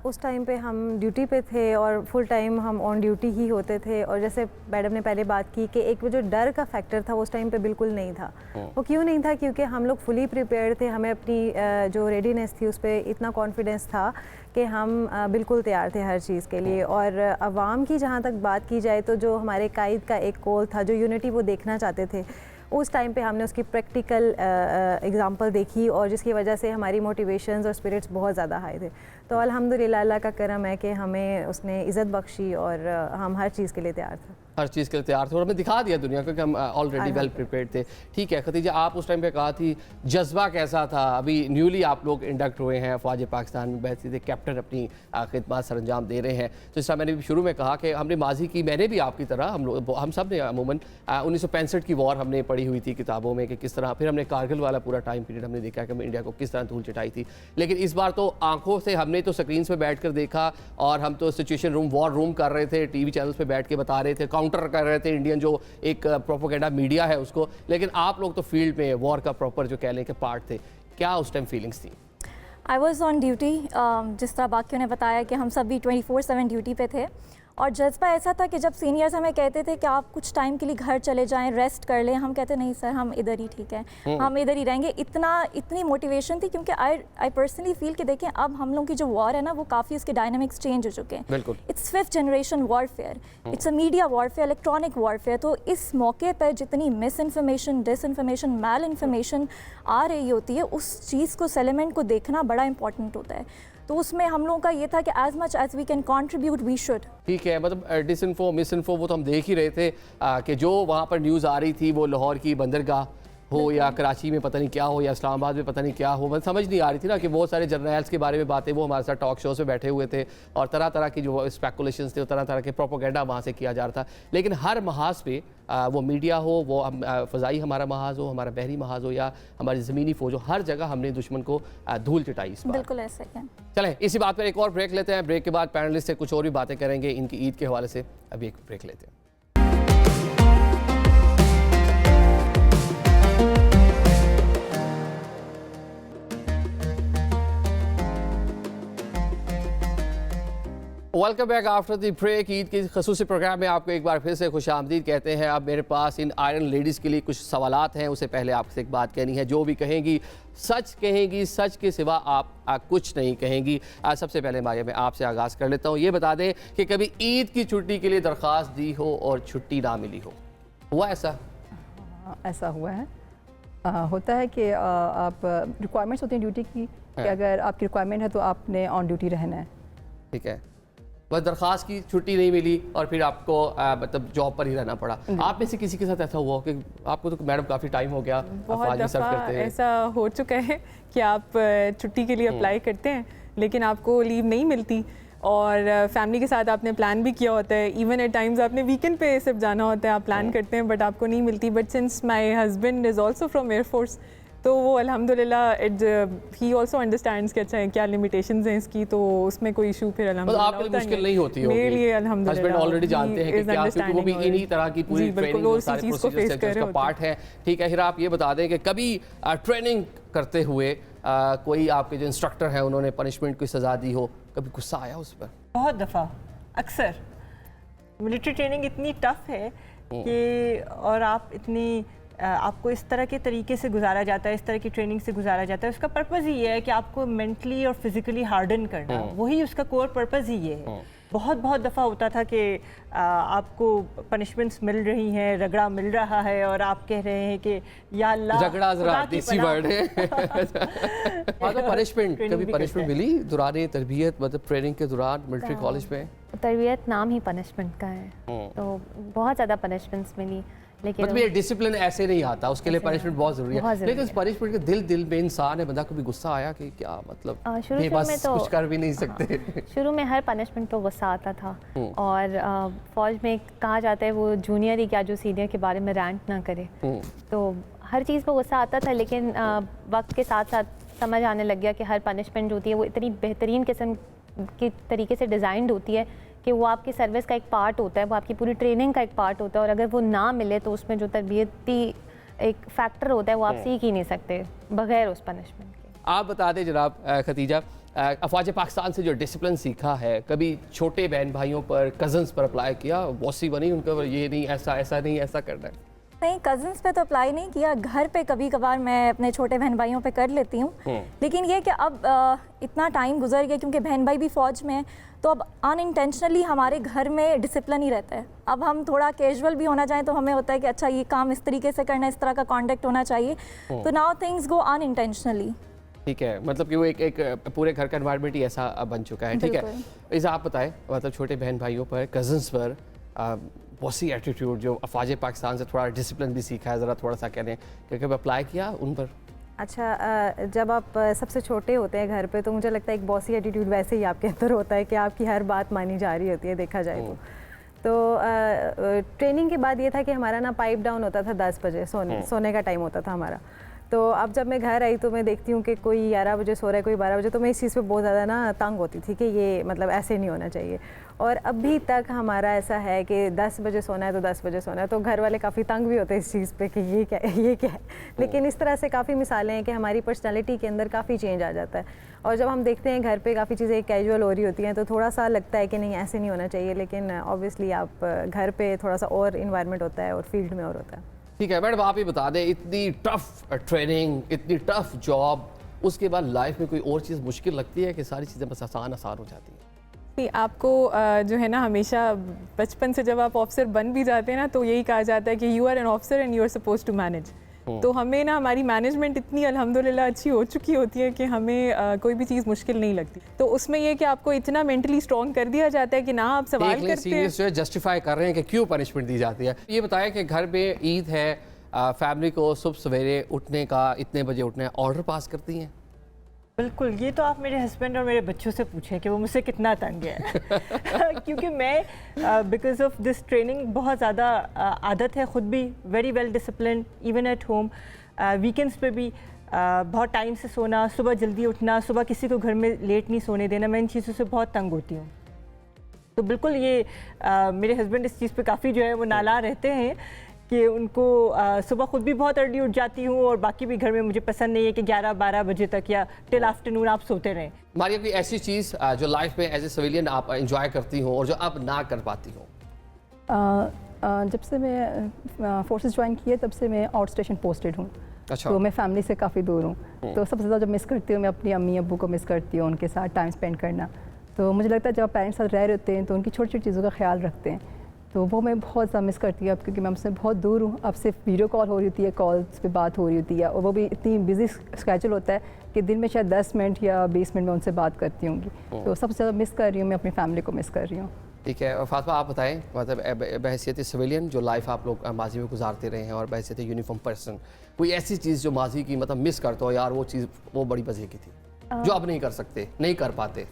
उस टाइम पे हम ड्यूटी पे थे और फुल टाइम हम ऑन ड्यूटी ही होते थे, और जैसे मैडम ने पहले बात की कि एक वो जो डर का फैक्टर था उस टाइम पे बिल्कुल नहीं था। वो क्यों नहीं था? क्योंकि हम लोग फुली प्रिपेयर्ड थे, हमें अपनी जो रेडीनेस थी उस पर इतना कॉन्फिडेंस था कि हम बिल्कुल तैयार थे हर चीज़ के लिए। और आवाम की जहाँ तक बात की जाए तो जो हमारे कायद का एक कॉल था, जो यूनिटी वो देखना चाहते थे, उस टाइम पे हमने उसकी प्रैक्टिकल एग्जांपल देखी, और जिसकी वजह से हमारी मोटिवेशंस और स्पिरिट्स बहुत ज़्यादा हाई थे। तो अल्हम्दुलिल्लाह अल्लाह का करम है कि हमें उसने इज़्ज़त बख्शी और हम हर चीज़ के लिए तैयार थे। हर चीज़ के लिए तैयार थे और हमें दिखा दिया दुनिया को कि हम ऑलरेडी वेल प्रिपेयर्ड थे। ठीक है खदीजा, आप उस टाइम पे कहा थी जज्बा कैसा था? अभी न्यूली आप लोग इंडक्ट हुए हैं फ़ौज पाकिस्तान में, बैठे थे कैप्टन, अपनी खिदमत सर अंजाम दे रहे हैं। तो इस तरह मैंने भी शुरू में कहा कि हमने माजी की, मैंने भी आपकी तरह, हम सब ने अमूमन 1965 की वॉर हमने पढ़ी हुई थी किताबों में कि किस तरह, फिर हमने कारगिल वाला पूरा टाइम पीरियड हमने देखा कि इंडिया को किस तरह धूल चटाई थी। लेकिन इस बार तो आंखों से हमने तो स्क्रीन पे बैठ कर देखा, और हम तो सिचुएशन रूम, वॉर रूम कर रहे थे, TV चैनल्स पे बैठ के बता रहे थे, काउंटर कर रहे थे इंडियन जो एक प्रोपेगेंडा मीडिया है उसको। लेकिन आप लोग तो फील्ड में वॉर का प्रॉपर जो कह लें कि पार्ट थे। क्या उस टाइम फीलिंग्स थी? आई वॉज़ ऑन ड्यूटी, जिस तरह बाकियों ने बताया कि हम सब भी 24/7 ड्यूटी पे थे, और जज्बा ऐसा था कि जब सीनियर्स हमें कहते थे कि आप कुछ टाइम के लिए घर चले जाएं, रेस्ट कर लें, हम कहते नहीं सर, हम इधर ही ठीक है, हम इधर ही रहेंगे। इतनी मोटिवेशन थी, क्योंकि आई पर्सनली फील कि देखें अब हम लोगों की जो वॉर है ना, वो काफ़ी उसके डायनामिक्स चेंज हो चुके हैं। बिल्कुल, it's 5th generation warfare, it's a media warfare, electronic warfare. तो इस मौके पर जितनी मिस इन्फॉर्मेशन, डिसइन्फॉर्मेशन, मैल इन्फॉर्मेशन आ रही होती है, उस चीज़ को, सेलेमेंट को देखना बड़ा इंपॉर्टेंट होता है। तो उसमें हम लोगों का ये था कि as much as we can contribute we should. ठीक है, मतलब डिसइन्फो, मिस इन्फो वो तो हम देख ही रहे थे कि जो वहाँ पर न्यूज़ आ रही थी वो लाहौर की बंदरगाह हो या कराची में पता नहीं क्या हो या इस्लामाबाद में पता नहीं क्या हो, मतलब समझ नहीं आ रही थी ना कि बहुत सारे जर्नल्स के बारे में बातें, वो हमारे साथ टॉक शोज़ में बैठे हुए थे और तरह तरह की जो स्पेकुलेशंस थे, तरह तरह के प्रोपोगेंडा वहाँ से किया जा रहा था। लेकिन हर महाज पे वो मीडिया हो, वो फ़ज़ाई हमारा महाज हो, हमारा बहरी महाज हो या हमारी ज़मीनी फ़ौज हो, हर जगह हमने दुश्मन को धूल चटाई इस बार। बिल्कुल ऐसे ही है। चलें इसी बात पर एक और ब्रेक लेते हैं। ब्रेक के बाद पैनलिस्ट से कुछ और भी बातें करेंगे इनकी ईद के हवाले से। अभी एक ब्रेक लेते हैं। Welcome back after the break. Eid के खसूसी प्रोग्राम में आपको एक बार फिर से खुश आमदीद कहते हैं। अब मेरे पास इन आयरन लेडीज़ के लिए कुछ सवालात हैं, उससे पहले आपसे एक बात कहनी है। जो भी कहेंगी सच कहेंगी, सच के सिवा आप कुछ नहीं कहेंगी। सबसे पहले मारिया मैं आपसे आगाज़ कर लेता हूँ। ये बता दें कि कभी ईद की छुट्टी के लिए दरख्वास्त दी हो और छुट्टी ना मिली हो, हुआ ऐसा? ऐसा हुआ है। होता है कि आप रिक्वायरमेंट्स होती हैं ड्यूटी की कि अगर आपकी रिक्वायरमेंट है तो आपने ऑन ड्यूटी रहना है। ठीक है, बस दरख्वास्त की छुट्टी नहीं मिली और फिर आपको मतलब जॉब पर ही रहना पड़ा। आप में से किसी के साथ ऐसा हुआ कि आपको तो मैडम काफ़ी टाइम हो गया बहुत दफ़ा ऐसा हो चुका है कि आप छुट्टी के लिए अप्लाई करते हैं लेकिन आपको लीव नहीं मिलती और फैमिली के साथ आपने प्लान भी किया होता है। इवन एट टाइम्स आपने वीकेंड पे सिर्फ जाना होता है, आप प्लान करते हैं बट आपको नहीं मिलती। But since my husband is also from air force, तो वो अल्हम्दुलिल्लाह ही ऑल्सो अंडरस्टैंड्स कि अच्छा है क्या लिमिटेशंस हैं इसकी, तो उसमें कोई इशू फिर अल्हम्दुलिल्लाह आपके लिए मुश्किल नहीं होती होगी। मेरे लिए अल्हम्दुलिल्लाह हस्बैंड ऑलरेडी जानते हैं कि क्या, क्योंकि वो भी इन्हीं तरह की पूरी ट्रेनिंग और सारे प्रोसीजर्स का उसका पार्ट है। ठीक है, फिर आप ये बता दें कि कभी ट्रेनिंग करते हुए कोई आपके जो इंस्ट्रक्टर हैं उन्होंने पनिशमेंट की सज़ा दी हो, कभी गुस्सा आया उस पर? बहुत दफ़ा। अक्सर मिलिट्री ट्रेनिंग इतनी टफ है कि और आप इतनी आपको इस तरह के तरीके से गुजारा जाता है, इस तरह की ट्रेनिंग से गुजारा जाता है। उसका पर्पज़ ही है कि आपको मेंटली और फिज़िकली हार्डन करना, वही उसका कोर पर्पज़ ही ये है। बहुत दफ़ा होता था कि आपको पनिशमेंट्स मिल रही हैं, रगड़ा मिल रहा है और आप कह रहे हैं कि या अल्लाह, रगड़ा जरा देसी वर्ड है। मतलब पनिशमेंट, कभी पनिशमेंट मिली दौरान तरबियत, मतलब ट्रेनिंग के दौरान मिलिट्री कॉलेज में? तरबियत नाम ही पनिशमेंट का है, तो बहुत ज़्यादा पनिशमेंट्स मिली। लेकिन मतलब ये डिसिप्लिन ऐसे नहीं आता, उसके लिए पनिशमेंट बहुत ज़रूरी है। लेकिन उस पनिशमेंट के दिल में इंसान है, बंदा कभी गुस्सा आया कि क्या मतलब शुरू में तो कुछ कर भी नहीं सकते? शुरू में हर पनिशमेंट पर गुस्सा आता था और फ़ौज में कहा जाता है वो जूनियर ही क्या जो सीनियर के बारे में रैंट ना करे, तो हर चीज़ पर गुस्सा आता था। लेकिन वक्त के साथ साथ समझ आने लग गया कि हर पनिशमेंट होती है वो इतनी बेहतरीन किस्म के तरीके से डिज़ाइंड होती है कि वो आपकी सर्विस का एक पार्ट होता है, वो आपकी पूरी ट्रेनिंग का एक पार्ट होता है और अगर वो ना मिले तो उसमें जो तरबियती एक फैक्टर होता है वो आप सीख ही नहीं सकते बगैर उस पनिशमेंट के। आप बता दें जनाब खतीजा, अफवाज पाकिस्तान से जो डिसिप्लिन सीखा है, कभी छोटे बहन भाइयों पर, कज़न्स पर अप्लाई किया? बॉसी बनी उनका, ये नहीं ऐसा नहीं ऐसा करना है? नहीं, कज़न्स पे तो अप्लाई नहीं किया। घर पे कभी कभार मैं अपने छोटे बहन भाइयों पे कर लेती हूँ, लेकिन ये कि अब इतना टाइम गुजर गया क्योंकि बहन भाई भी फ़ौज में हैं, तो अब अनइंटेंशनली हमारे घर में डिसिप्लिन ही रहता है। अब हम थोड़ा कैजुअल भी होना चाहें तो हमें होता है कि अच्छा ये काम इस तरीके से करना है, इस तरह का कॉन्डक्ट होना चाहिए, तो नाउ थिंग्स गो अनइंटेंशनली। ठीक है, मतलब कि वो एक पूरे घर का एनवायरनमेंट ही ऐसा बन चुका है। ठीक है, इसे आप बताएं, मतलब छोटे बहन भाइयों पर, कज़न्स पर बॉसी एटीट्यूड, जो अफवाज पाकिस्तान से थोड़ा डिसिप्लिन भी सीखा है, ज़रा थोड़ा सा कह लें कि कभी अप्लाई किया उन पर? अच्छा, जब आप सबसे छोटे होते हैं घर पे तो मुझे लगता है एक बॉसी एटीट्यूड वैसे ही आपके अंदर होता है कि आपकी हर बात मानी जा रही होती है, देखा जाए तो ट्रेनिंग के बाद ये था कि हमारा ना पाइप डाउन होता था 10 बजे, सोने का टाइम होता था हमारा। तो अब जब मैं घर आई तो मैं देखती हूँ कि कोई 11 बजे सो रहा है, कोई 12 बजे, तो मैं इस चीज़ पे बहुत ज़्यादा ना तंग होती थी कि ये मतलब ऐसे नहीं होना चाहिए। और अभी तक हमारा ऐसा है कि 10 बजे सोना है तो 10 बजे सोना है, तो घर वाले काफ़ी तंग भी होते हैं इस चीज़ पे कि ये क्या है। लेकिन इस तरह से काफ़ी मिसालें हैं कि हमारी पर्सनैलिटी के अंदर काफ़ी चेंज आ जाता है और जब हम देखते हैं घर पे काफ़ी चीज़ें कैजुअल हो रही होती हैं तो थोड़ा सा लगता है कि नहीं ऐसे नहीं होना चाहिए, लेकिन ऑब्वियसली आप घर पे थोड़ा सा और इन्वायरमेंट होता है और फील्ड में और होता है। ठीक है मैडम, आप ही बता दें, इतनी टफ ट्रेनिंग, इतनी टफ जॉब, उसके बाद लाइफ में कोई और चीज़ मुश्किल लगती है कि सारी चीज़ें बस आसान हो जाती हैं? आपको जो है ना, हमेशा बचपन से जब आप ऑफिसर बन भी जाते हैं ना तो यही कहा जाता है कि you are an officer and you are suppose to manage. तो हमें ना हमारी मैनेजमेंट इतनी अल्हम्दुलिल्लाह अच्छी हो चुकी होती है कि हमें कोई भी चीज़ मुश्किल नहीं लगती। तो उसमें ये कि आपको इतना मेंटली स्ट्रॉन्ग कर दिया जाता है कि ना आप सवाल करते हैं, जस्टिफाई कर रहे हैं कि क्यों पनिशमेंट दी जाती है। ये बताया कि घर में ईद है, फैमिली को सुबह सवेरे उठने का, इतने बजे उठने का ऑर्डर पास करती हैं? बिल्कुल, ये तो आप मेरे हस्बैंड और मेरे बच्चों से पूछें कि वो मुझसे कितना तंग है क्योंकि मैं बिकॉज ऑफ दिस ट्रेनिंग बहुत ज़्यादा आदत है, ख़ुद भी very well discipline even at home, weekends पे भी बहुत टाइम से सोना, सुबह जल्दी उठना, सुबह किसी को घर में लेट नहीं सोने देना, मैं इन चीज़ों से बहुत तंग होती हूँ। तो बिल्कुल ये मेरे हस्बैंड इस चीज़ पे काफ़ी जो है वो नाला रहते हैं कि उनको सुबह खुद भी बहुत अर्ली उठ जाती हूँ और बाकी भी घर में मुझे पसंद नहीं है कि 11-12 बजे तक या टिल आफ्टरनून आप सोते रहें। मारिया, कोई ऐसी चीज़ जो लाइफ में एज ए सिविलियन आप इंजॉय करती हो और जो अब ना कर पाती हो? जब से मैं फोर्सेस ज्वाइन किए तब से मैं आउट स्टेशन पोस्टेड हूँ। अच्छा। तो मैं फैमिली से काफ़ी दूर हूँ, तो सबसे ज़्यादा जब मिस करती हूँ मैं अपनी अम्मी अब्बू को मिस करती हूँ, उनके साथ टाइम स्पेंड करना। तो मुझे लगता है जब पेरेंट्स साथ रह रहे होते हैं तो उनकी छोटी छोटी चीज़ों का ख्याल रखते हैं, तो वो मैं बहुत ज़्यादा मिस करती हूँ अब, क्योंकि मैं उनसे बहुत दूर हूँ। अब सिर्फ वीडियो कॉल हो रही होती है, कॉल्स पे बात हो रही होती है, और वो भी इतनी बिजी स्केजूल होता है कि दिन में शायद 10 मिनट या 20 मिनट में उनसे बात करती होंगी। तो सबसे ज़्यादा मिस कर रही हूँ, मैं अपनी फैमिली को मिस कर रही हूँ। ठीक है, और फातिमा आप बताएं, मतलब बहैसियत सिविलियन जो लाइफ आप लोग माजी में गुजारते रहे हैं और बहैसियत यूनिफॉर्म पर्सन, कोई ऐसी चीज़ जो माजी की मतलब मिस करते हो, यार वो चीज़ वो बड़ी मज़े की थी जो अब नहीं कर सकते, नहीं कर पाते?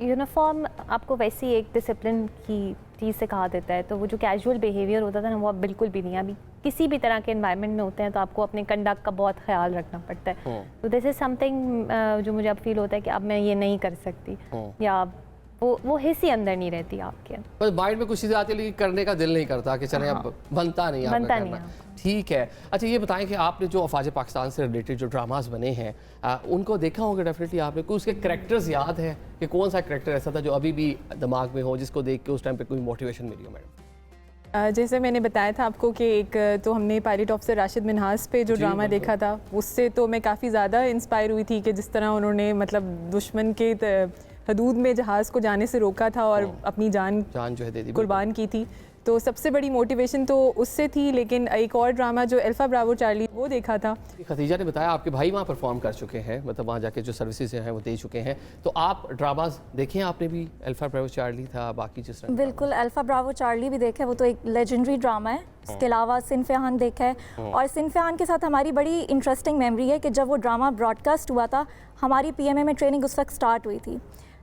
यूनिफॉर्म आपको वैसे ही एक डिसिप्लिन की चीज़ सिखा देता है, तो वो जो कैजुअल बिहेवियर होता था ना, वो अब बिल्कुल भी नहीं है। अभी किसी भी तरह के एनवायरनमेंट में होते हैं तो आपको अपने कंडक्ट का बहुत ख्याल रखना पड़ता है। तो दिस इज़ समथिंग जो मुझे अब फील होता है कि अब मैं ये नहीं कर सकती, या वो हिस्स ही अंदर नहीं रहती आपके। बस माइंड में कुछ चीज़ें आती है लेकिन करने का दिल नहीं करता कि चले अब बनता नहीं आपका करना। ठीक है, अच्छा ये बताएं कि आपने जो अफवाज पाकिस्तान से रिलेटेड जो ड्रामास बने हैं उनको देखा होगा डेफिनेटली आपने, कोई उसके कैरेक्टर्स याद है कि कौन सा कैरेक्टर ऐसा था जो अभी भी दिमाग में हो, जिसको देख के उस टाइम पे कोई मोटिवेशन मिली हो? मैडम, जैसे मैंने बताया था आपको कि एक तो हमने पायलट ऑफिसर राशिद मिन्हास पे जो ड्रामा देखा था, उससे तो मैं काफ़ी ज़्यादा इंस्पायर हुई थी कि जिस तरह उन्होंने मतलब दुश्मन के हदूद में जहाज़ को जाने से रोका था और अपनी जान जो है दे दी, कुर्बान की थी। तो सबसे बड़ी मोटिवेशन तो उससे थी। लेकिन एक और ड्रामा जो अल्फा ब्रावो चार्ली, वो देखा था। खदीजा ने बताया आपके भाई वहाँ परफॉर्म कर चुके हैं, मतलब वहाँ जाके जो सर्विसेज हैं वो दे चुके हैं, तो आप ड्रामास देखे हैं आपने भी? अल्फा ब्रावो चार्ली था, बाकी जिस तरह। बिल्कुल, अल्फा ब्रावो चार्ली भी देखा है, वो तो एक लेजेंडरी ड्रामा है। इसके अलावा सिनफेहान देखा है, और सिनफेहान के साथ हमारी बड़ी इंटरेस्टिंग मेमोरी है कि जब वो ड्रामा ब्रॉडकास्ट हुआ था, हमारी PMA में ट्रेनिंग उस वक्त स्टार्ट हुई थी,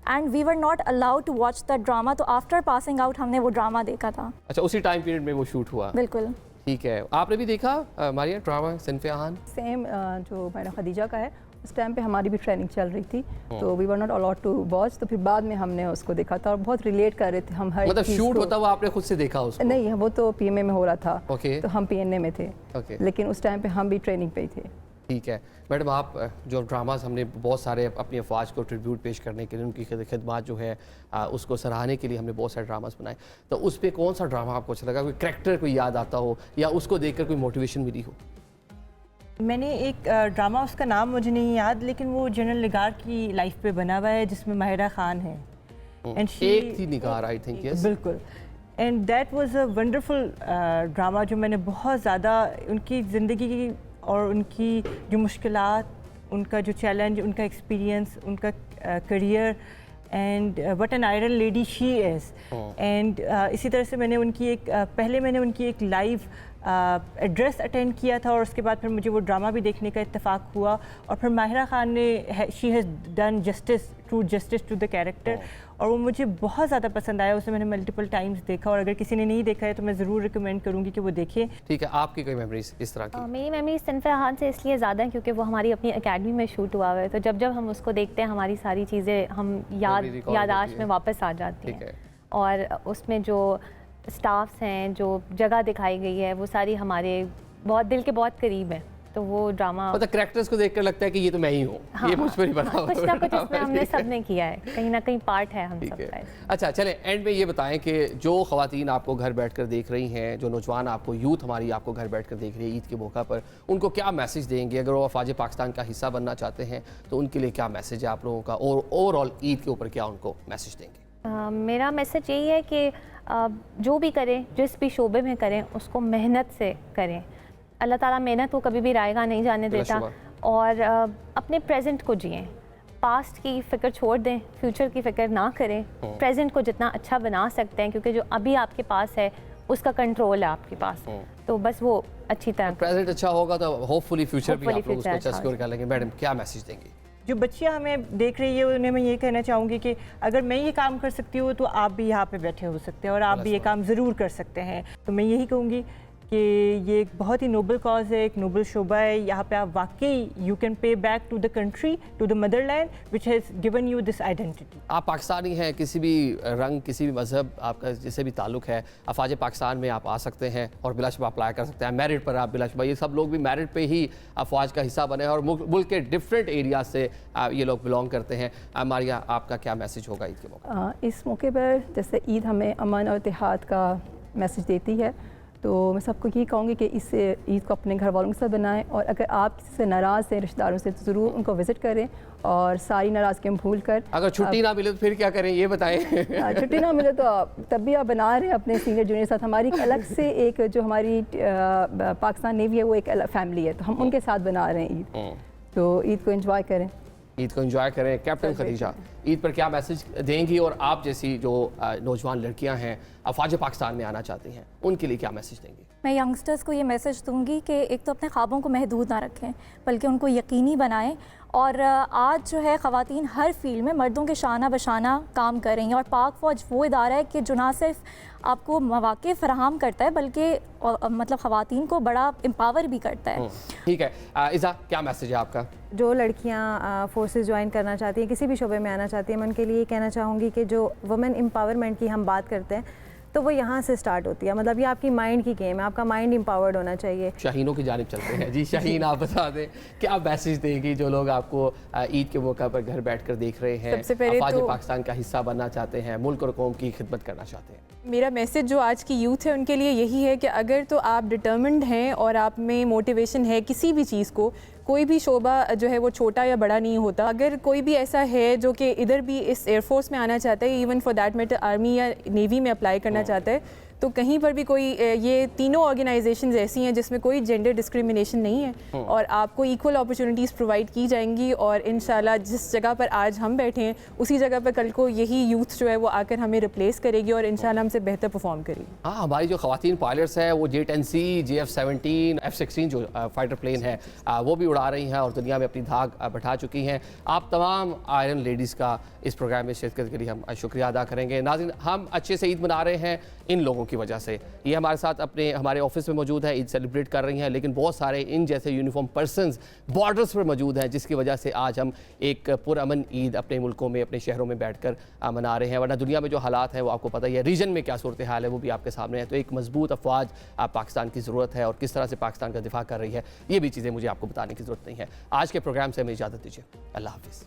and we were not allowed to watch that drama. तो आफ्टर पासिंग आउट हमने वो ड्रामा देखा था। अच्छा, उसी टाइम पीरियड में वो शूट हुआ? बिल्कुल। ठीक है, आपने भी देखा मारिया ड्रामा सिनफेहान? सेम जो मैडम खदीजा का है, उस टाइम पे हमारी भी ट्रेनिंग चल रही थी, तो we were not allowed to watch. तो फिर बाद में हमने उसको देखा था और बहुत रिलेट कर रहे थे हम हर मतलब शूट होता हुआ आपने खुद से देखा उसको? नहीं, वो तो PMA में हो रहा था। ओके। तो हम PNA में थे। ओके। लेकिन उस टाइम पे हम भी ट्रेनिंग पे ही थे। ठीक है मैडम, आप जो ड्रामास हमने बहुत सारे अपनी अफवाज को ट्रिब्यूट पेश करने के लिए, उनकी खिदमत जो है उसको सराहने के लिए हमने बहुत सारे ड्रामास बनाए, तो उस पर कौन सा ड्रामा आपको अच्छा लगा? कोई कैरेक्टर कोई याद आता हो या उसको देखकर कोई मोटिवेशन मिली हो? मैंने एक ड्रामा, उसका नाम मुझे नहीं याद, लेकिन वो जनरल निगार की लाइफ पे बना हुआ है जिसमें माहिरा खान है। एक थी निगार, आई थिंक। यस, बिल्कुल। And that was a wonderful drama जो मैंने बहुत ज़्यादा उनकी ज़िंदगी की और उनकी जो मुश्किलात, उनका जो चैलेंज, उनका एक्सपीरियंस, उनका career, and what an iron lady she is. And इसी तरह से मैंने उनकी पहले मैंने उनकी एक लाइव एड्रेस अटेंड किया था, और उसके बाद फिर मुझे वो ड्रामा भी देखने का इत्तेफाक हुआ। और फिर माहिरा खान ने she has done justice, true justice to the character, और वो मुझे बहुत ज़्यादा पसंद आया। उसे मैंने मल्टीपल टाइम्स देखा, और अगर किसी ने नहीं देखा है तो मैं ज़रूर रिकमेंड करूँगी कि वो देखें। ठीक है, आपकी कोई मेमोरीज इस तरह की? मेरी मेमोरी सिनफेहान से इसलिए ज़्यादा है क्योंकि वो हमारी अपनी एकेडमी में शूट हुआ हुआ है, तो जब जब हम उसको देखते हैं हमारी सारी चीज़ें हम यादाश्त में वापस आ जाती हैं। और उसमें जो स्टाफ्स हैं, जो जगह दिखाई गई है, वो सारी हमारे बहुत दिल के बहुत करीब है। तो वो ड्रामा मतलब कैरेक्टर्स को देखकर लगता है कि ये तो मैं ही हूँ। हाँ, ये मुझ पर ही बना हुआ है। कुछ ना कुछ इसमें हमने सब ने किया है, कहीं ना कहीं पार्ट है हम सब का। अच्छा चलें, एंड में ये बताएं कि जो ख़वातीन आपको घर बैठकर देख रही हैं, जो नौजवान आपको, यूथ हमारी आपको घर बैठकर देख रही है ईद के मौका पर, उनको क्या मैसेज देंगे? अगर वो अफवाज पाकिस्तान का हिस्सा बनना चाहते हैं तो उनके लिए क्या मैसेज है आप लोगों का, और ओवरऑल ईद के ऊपर क्या उनको मैसेज देंगे? मेरा मैसेज यही है कि जो भी करें, जिस भी शोबे में करें, उसको मेहनत से करें। अल्लाह ताला मेहनत को कभी भी रायगा नहीं जाने देता, और अपने प्रेजेंट को जिएं। पास्ट की फ़िक्र छोड़ दें, फ्यूचर की फ़िक्र ना करें। प्रेजेंट को जितना अच्छा बना सकते हैं, क्योंकि जो अभी आपके पास है उसका कंट्रोल है आपके पास, तो बस वो अच्छी तरह प्रेजेंट अच्छा होगा तो होपफुली फ्यूचर भी Hopefully आप लोग उसको future अच्छा अच्छा सिक्योर कर लेंगे। मैडम क्या मैसेज देंगी? जो बच्चियां हमें देख रही है उन्हें मैं ये कहना चाहूँगी कि अगर मैं ये काम कर सकती हूँ तो आप भी यहाँ पे बैठे हो सकते हैं और आप भी ये काम ज़रूर कर सकते हैं। तो मैं यही कहूँगी कि ये एक बहुत ही नोबल कॉज है, एक नोबल शोबा है। यहाँ पे आप वाकई you can pay back to the country, to the motherland which has given you this identity. आप पाकिस्तानी हैं, किसी भी रंग किसी भी मज़हब आपका जिससे भी ताल्लुक़ है, अफवाज पाकिस्तान में आप आ सकते हैं और बिलाशुबा अप्लाई कर सकते हैं। मेरिट पर आप बिलाशुबा, ये सब लोग भी मेरिट पे ही अफवाज का हिस्सा बने हैं और मुल्क के डिफरेंट एरिया से ये लोग बिलोंग करते हैं। मारिया, आपका क्या मैसेज होगा ईद के मौके? इस मौके पर जैसे ईद हमें अमन और इत्तेहाद का मैसेज देती है, तो मैं सबको ये कहूँगी कि इससे ईद को अपने घर वालों के साथ बनाएं और अगर आप किसी से नाराज़ हैं रिश्तेदारों से तो ज़रूर उनको विज़िट करें और सारी नाराज़गियाँ भूल कर। अगर छुट्टी ना मिले तो फिर क्या करें, ये बताएं। छुट्टी ना मिले तो तब भी आप बना रहे हैं अपने सीनियर जूनियर साथ। हमारी एक अलग से एक जो हमारी पाकिस्तान नेवी है वो एक अलग फैमिली है, तो हम उनके साथ बना रहे हैं ईद, तो ईद को एंजॉय करें। ईद को एंजॉय करें। कैप्टन खदीजा, ईद पर क्या मैसेज देंगी और आप जैसी जो नौजवान लड़कियां हैं अफवाज पाकिस्तान में आना चाहती हैं उनके लिए क्या मैसेज देंगी? मैं यंगस्टर्स को ये मैसेज दूंगी कि एक तो अपने ख्वाबों को महदूद ना रखें बल्कि उनको यकीनी बनाएं और आज जो है ख़वातीन हर फील्ड में मर्दों के शाना बशाना काम कर रही हैं और पाक फ़ौज वो इदारा है कि जो ना सिर्फ आपको मौक़े फ़राहम करता है बल्कि मतलब ख़वातीन को बड़ा एम्पावर भी करता है। ठीक है, इज़ा क्या मैसेज है आपका? जो लड़कियां फोर्सेस ज्वाइन करना चाहती हैं, किसी भी शोबे में आना चाहती हैं, मैं उनके लिए कहना चाहूँगी कि जो वुमेन एम्पावरमेंट की हम बात करते हैं तो वो यहाँ से स्टार्ट होती है। मतलब ये आपकी माइंड की गेम है, आपका माइंड एम्पावर्ड होना चाहिए। शाहीनों की जानिब चलते हैं। जी शाहीन, आप बता दें क्या मैसेज देंगी जो लोग आपको ईद के मौका पर घर बैठकर देख रहे हैं, सबसे पहले अफवाज तो पाकिस्तान का हिस्सा बनना चाहते हैं, मुल्क और कौम की खिदमत करना चाहते हैं? मेरा मैसेज जो आज की यूथ है उनके लिए यही है कि अगर तो आप डिटर्मिन्ड हैं और आप में मोटिवेशन है किसी भी चीज़ को, कोई भी शोबा जो है वो छोटा या बड़ा नहीं होता। अगर कोई भी ऐसा है जो कि इधर भी इस एयरफोर्स में आना चाहता है, even for that matter army या नेवी में अप्लाई करना चाहता है, तो कहीं पर भी कोई ये तीनों ऑर्गेनाइजेशंस ऐसी हैं जिसमें कोई जेंडर डिस्क्रिमिनेशन नहीं है और आपको इक्वल अपॉर्चुनिटीज़ प्रोवाइड की जाएंगी और इंशाल्लाह जिस जगह पर आज हम बैठे हैं उसी जगह पर कल को यही यूथ जो है वो आकर हमें रिप्लेस करेगी और इंशाल्लाह हमसे बेहतर परफॉर्म करेगी। हाँ, हमारी जो ख़वातीन पायलट्स हैं वो J-10C, JF-17, F-16 जो फाइटर प्लेन है वो भी उड़ा रही हैं और दुनिया में अपनी धाक बैठा चुकी हैं। आप तमाम आयरन लेडीज़ का इस प्रोग्राम में शिरकत के लिए हम शुक्रिया अदा करेंगे। नाज़रीन, हम अच्छे से ईद मना रहे हैं इन लोगों की वजह से। ये हमारे साथ हमारे ऑफिस में मौजूद है, ईद सेलिब्रेट कर रही हैं, लेकिन बहुत सारे इन जैसे यूनिफॉर्म पर्सनस बॉर्डर्स पर मौजूद हैं जिसकी वजह से आज हम एक पुरअमन ईद अपने मुल्कों में अपने शहरों में बैठकर मना रहे हैं। वरना दुनिया में जो हालात हैं वो आपको पता ही है, रीजन में क्या सूरत हाल है वो भी आपके सामने है। तो एक मजबूत अफवाज पाकिस्तान की ज़रूरत है और किस तरह से पाकिस्तान का दिफा कर रही है ये भी चीज़ें मुझे आपको बताने की ज़रूरत नहीं है। आज के प्रोग्राम से हमें इजाज़त दीजिए। अल्लाह हाफिज़।